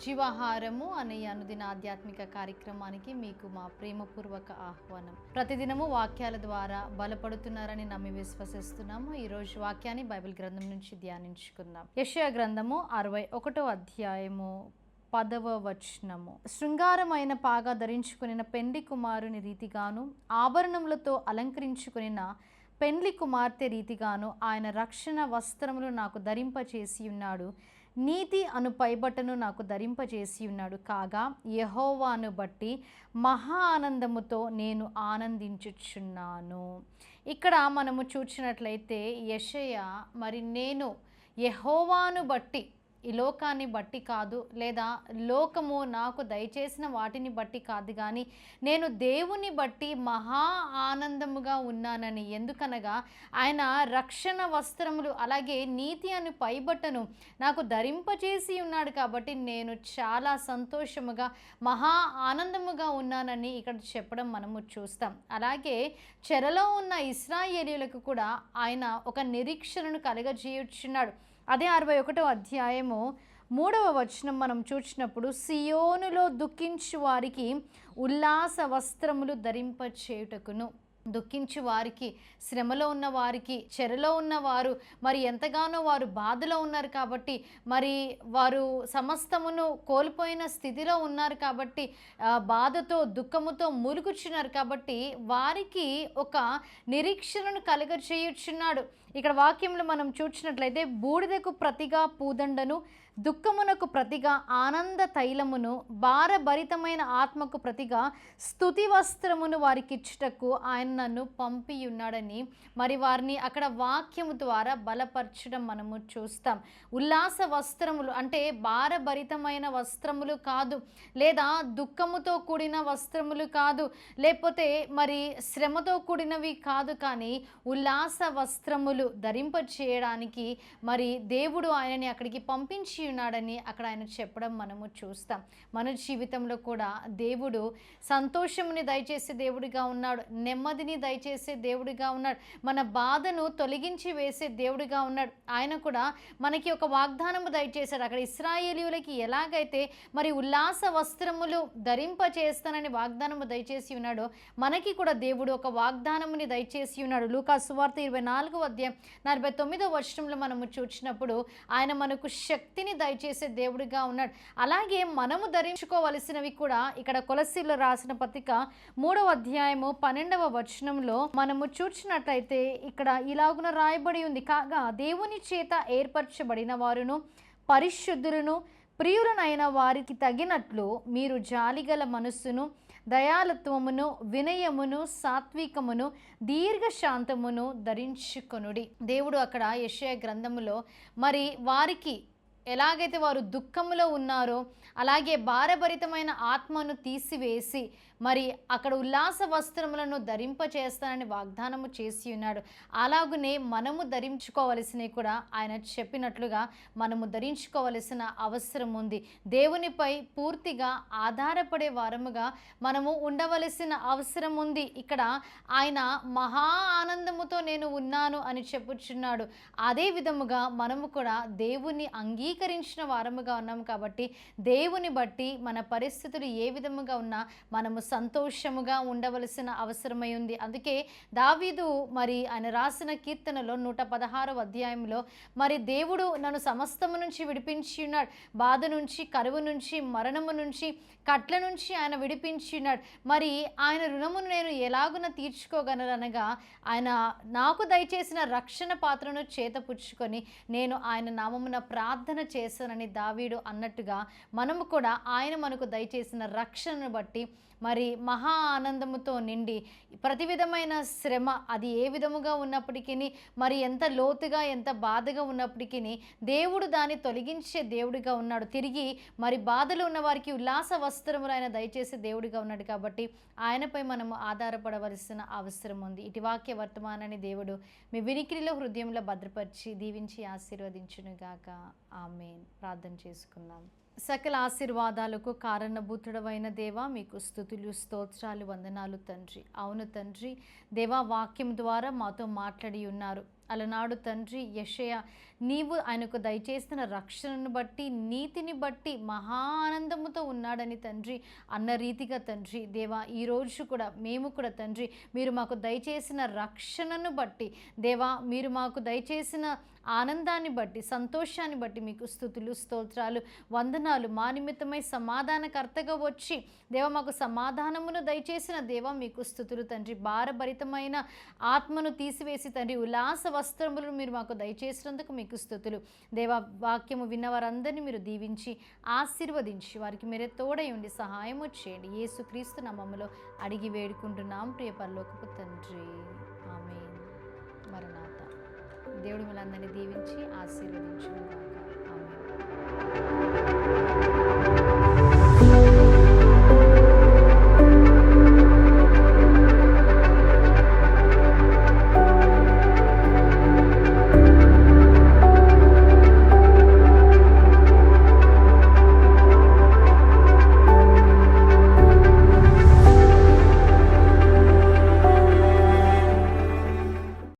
జీవాహారము అనే అనుదిన ఆధ్యాత్మిక కార్యక్రమానికి మీకు మా ప్రేమపూర్వక ఆహ్వానం. ప్రతిదినము వాక్యాల ద్వారా బలపడుతున్నారని నమ్మి విశ్వసిస్తున్నాము. ఈరోజు వాక్యాన్ని బైబిల్ గ్రంథం నుంచి ధ్యానించుకుందాం. యెషయా గ్రంథము 61వ అధ్యాయము 10వ వచనము. శృంగారమైన పాగా ధరించుకునిన పెండ్లి కుమారుని రీతిగాను, ఆభరణములతో అలంకరించుకునిన పెండ్లి కుమార్తె రీతిగాను ఆయన రక్షణ వస్త్రములు నాకు ధరింపచేసి ఉన్నాడు. నీతి అను పైబట్టను నాకు ధరింపచేసి ఉన్నాడు. కాగా యెహోవాను బట్టి మహా ఆనందముతో నేను ఆనందించుచున్నాను. ఇక్కడ మనము చూసినట్లయితే యెషయా నేను యెహోవాను బట్టి, ఈ లోకాన్ని బట్టి కాదు, లేదా లోకము నాకు దయచేసిన వాటిని బట్టి కాదు, కానీ నేను దేవుని బట్టి మహా ఆనందముగా ఉన్నానని. ఎందుకనగా ఆయన రక్షణ వస్త్రములు అలాగే నీతి అని పైబట్టను నాకు ధరింపచేసి ఉన్నాడు. కాబట్టి నేను చాలా సంతోషముగా మహా ఆనందముగా ఉన్నానని ఇక్కడ చెప్పడం మనము చూస్తాం. అలాగే చెరలో ఉన్న ఇశ్రాయేలీయులకు కూడా ఆయన ఒక నిరీక్షణను కలగజేయుచున్నాడు. అదే 61వ అధ్యాయము 3వ వచనం మనం చూసినప్పుడు, సియోనులో దుఃఖించు వారికి ఉల్లాస వస్త్రములు ధరింపచేయుటకును. దుఃఖించు వారికి, శ్రమలో ఉన్న వారికి, చెరలో ఉన్నవారు మరి ఎంతగానో వారు బాధలో ఉన్నారు కాబట్టి, మరి వారు సమస్తమును కోల్పోయిన స్థితిలో ఉన్నారు కాబట్టి, బాధతో దుఃఖముతో మూలుగుచున్నారు కాబట్టి వారికి ఒక నిరీక్షణను కలుగచేయుచున్నాడు. ఇక్కడ వాక్యంలో మనం చూసినట్లయితే, బూడిదకు ప్రతిగా పూదండను, దుఃఖమునకు ప్రతిగా ఆనంద తైలమును, భారభరితమైన ఆత్మకు ప్రతిగా స్తుతి వస్త్రమును వారికి ఇచ్చుటకు ఆయన నన్ను పంపి ఉన్నాడని మరి వారిని అక్కడ వాక్యము ద్వారా బలపరచడం మనము చూస్తాం. ఉల్లాస వస్త్రములు అంటే భారభరితమైన వస్త్రములు కాదు, లేదా దుఃఖముతో కూడిన వస్త్రములు కాదు, లేకపోతే మరి శ్రమతో కూడినవి కాదు, కానీ ఉల్లాస వస్త్రములు ధరింప చేయడానికి మరి దేవుడు ఆయనని అక్కడికి పంపించి ఉన్నాడని అక్కడ ఆయన చెప్పడం మనము చూస్తాం. మన జీవితంలో కూడా దేవుడు సంతోషముని దయచేసే దేవుడిగా ఉన్నాడు, నెమ్మదిని దయచేసే దేవుడిగా ఉన్నాడు, మన బాధను తొలగించి వేసే దేవుడిగా ఉన్నాడు. ఆయన కూడా మనకి ఒక వాగ్దానము దయచేశాడు. అక్కడ ఇశ్రాయేలీయులకి ఎలాగైతే మరి ఉల్లాస వస్త్రములు ధరింప చేస్తానని వాగ్దానము దయచేసి ఉన్నాడో, మనకి కూడా దేవుడు ఒక వాగ్దానముని దయచేసి ఉన్నాడు. లూకా సువార్త 24వ అధ్యాయం 49వ వచనంలో మనము చూసినప్పుడు ఆయన మనకు శక్తిని దయచేసే దేవుడిగా ఉన్నాడు. అలాగే మనము ధరించుకోవలసినవి కూడా ఇక్కడ కొలస్సీలో రాసిన పత్రిక 3వ అధ్యాయము 12వ వచనంలో మనము చూసినట్లయితే ఇక్కడ ఇలాగున రాయబడి ఉంది, కాగా దేవుని చేత ఏర్పరచబడిన వారును పరిశుద్ధులను ప్రియులనైన వారికి తగినట్లు మీరు జాలిగల మనస్సును, దయాలత్వమును, వినయమును, సాత్వికమును, దీర్ఘశాంతమును ధరించుకొనుడి. దేవుడు అక్కడ యెషయా గ్రంథములో మరి వారికి ఎలాగైతే వారు దుఃఖములో ఉన్నారో అలాగే భారభరితమైన ఆత్మను తీసివేసి మరి అక్కడ ఉల్లాస వస్త్రములను ధరింపచేస్తానని వాగ్దానము చేసి ఉన్నాడు. అలాగునే మనము ధరించుకోవలసినవి కూడా ఆయన చెప్పినట్లుగా మనము ధరించుకోవలసిన అవసరం ఉంది. దేవునిపై పూర్తిగా ఆధారపడే వారముగా మనము ఉండవలసిన అవసరం ఉంది. ఇక్కడ ఆయన మహా ఆనందముతో నేను ఉన్నాను అని చెప్పుచున్నాడు. అదే విధముగా మనము కూడా దేవుని అంగీకరించిన వారముగా ఉన్నాము కాబట్టి దేవుని బట్టి మన పరిస్థితులు ఏ విధముగా ఉన్నా మనము సంతోషముగా ఉండవలసిన అవసరమై ఉంది. అందుకే దావీదు మరి ఆయన రాసిన కీర్తనలో 116వ అధ్యాయంలో మరి దేవుడు నన్ను సమస్తము నుంచి విడిపించి ఉన్నాడు, బాధ నుంచి, కరువు నుంచి, మరణము నుంచి, కట్ల నుంచి ఆయన విడిపించి ఉన్నాడు. మరి ఆయన రుణమును నేను ఎలాగున తీర్చుకోగలనగా ఆయన నాకు దయచేసిన రక్షణ పాత్రను చేతపుచ్చుకొని నేను ఆయన నామమున ప్రార్థన చేశానని దావీదు అన్నట్టుగా మనము కూడా ఆయన మనకు దయచేసిన రక్షణను బట్టి మరి మహా ఆనందముతో నిండి ప్రతి విధమైన శ్రమ అది ఏ విధముగా ఉన్నప్పటికీ, మరి ఎంత లోతుగా ఎంత బాధగా ఉన్నప్పటికీ దేవుడు దాన్ని తొలగించే దేవుడిగా ఉన్నాడు. తిరిగి మరి బాధలు ఉన్న వారికి ఉల్లాస వస్త్రములు ఆయన దయచేసే దేవుడిగా ఉన్నాడు. కాబట్టి ఆయనపై మనము ఆధారపడవలసిన అవసరం ఉంది. ఇటు వాక్య వర్తమానాన్ని దేవుడు మీ వినికిడిలో హృదయంలో భద్రపరిచి దీవించి ఆశీర్వదించునుగాక. ఆమేన్. ప్రార్థన చేసుకుందాం. సకల ఆశీర్వాదాలకు కారణభూతుడవైన దేవా, మీకు స్తుతులు, స్తోత్రాలు, వందనాలు తండ్రి. అవును తండ్రి, దేవా వాక్యం ద్వారా మాతో మాట్లాడి ఉన్నారు. అలనాడు తండ్రి యెషయా నీవు ఆయనకు దయచేసిన రక్షణను బట్టి నీతిని బట్టి మహా ఆనందముతో ఉన్నాడని తండ్రి అన్న రీతిగా తండ్రి దేవా ఈరోజు కూడా మేము కూడా తండ్రి మీరు మాకు దయచేసిన రక్షణను బట్టి దేవా మీరు మాకు దయచేసిన ఆనందాన్ని బట్టి సంతోషాన్ని బట్టి మీకు స్తుతులు స్తోత్రాలు వందనాలు. మా నిమిత్తమై సమాధానకర్తగా వచ్చి దేవ మాకు సమాధానమును దయచేసిన దేవ మీకు స్తుతులు తండ్రి. భారభరితమైన ఆత్మను తీసివేసి తండ్రి ఉల్లాస వస్త్రములను మీరు మాకు దయచేసినందుకు మీకు స్తుతులు దేవా. వాక్యము విన్నవారందరినీ మీరు దీవించి ఆశీర్వదించి వారికి మీరే తోడై ఉండి సహాయము చేయండి. యేసుక్రీస్తు నామములో అడిగి వేడుకుంటున్నాం ప్రియ పరలోకపు తండ్రి, ఆమేన్. మరణాత. దేవుడు మిమ్మల్ని అందరినీ దీవించి ఆశీర్వదించును గాక. ఆమేన్.